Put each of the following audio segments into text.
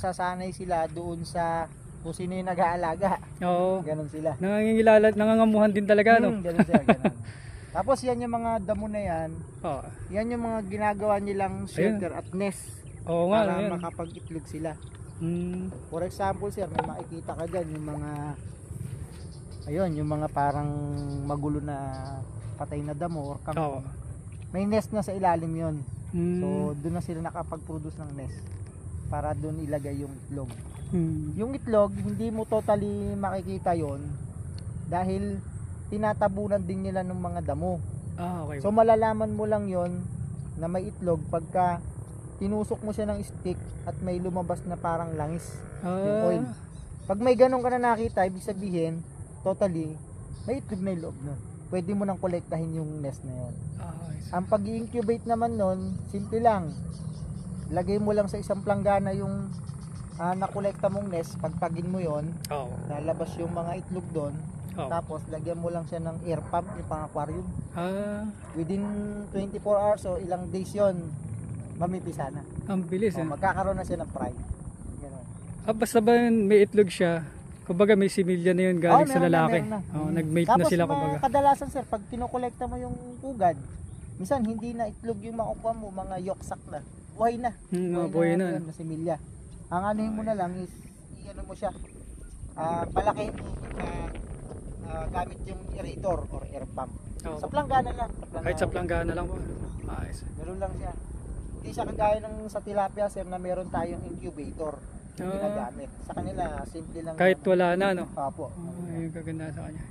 sasanay sila doon sa kung sino yung nag-aalaga. Oo. Ganon sila. Nangangamuhan din talaga, no? Ganon sila, ganon. Tapos yan yung mga damo na yan. Oo. Yan yung mga ginagawa nilang shelter at nest. Oo nga, Para yan. makapag-itlog sila. Hmm. For example, sir, may makikita ka dyan yung mga yung mga parang magulo na patay na damo or Oo. kangkong. May nest na sa ilalim yon. Hmm. So doon na sila nakapag-produce ng nest para doon ilagay yung itlog. Hmm. Yung itlog, hindi mo totally makikita yon dahil tinatabunan din nila ng mga damo. Ah, okay. So malalaman mo lang yon na may itlog pagka tinusok mo siya ng stick at may lumabas na parang langis yung oil. Pag may ganun ka na nakita, ibig sabihin totally may itlog na yung loob nun. Pwede mo nang kolektahin yung nest na yun. Ang pag-i-incubate naman nun, simple lang. Lagay mo lang sa isang planggana yung nakolekta mong nest, pagpagin mo yon, Oo. lalabas yung mga itlog doon. Oo. Tapos lagyan mo lang siya ng air pump, yung pang aquarium. Within 24 hours o ilang days yon, mamipisa na. Ang bilis, eh. Magkakaroon na siya ng fry. Ganun. Basta ba may itlog siya, kumbaga may similya na yun galing sa meron na, lalaki. meron na. Nag-mate na sila, Tapos kumbaga. kadalasan sir, pag kinokolekta mo yung pugad, minsan hindi na itlog yung makukuha mo, mga yolk sac na. Buhay na. Buhay na. Na similya. Ang anuhin mo na lang is, i-ano mo siya, palakihin mo gamit yung aerator or air pump. Oo. Sa planggana lang. Kahit sa planggana lang po. Ayos. Meron lang siya. Hindi siya kagaya ng sa tilapia sir na meron tayong incubator na ginagamit. Sa kanila, simple lang. Kahit wala na, no? Opo. Yung kaganda sa kanya.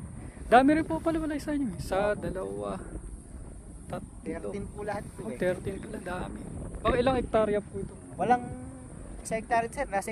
Dami rin po pala wala sa inyo. Isa, dalawa, 13 po lahat po 13 pala, dami. Baka ilang hektarya po ito? Walang sa hectare sir, nasa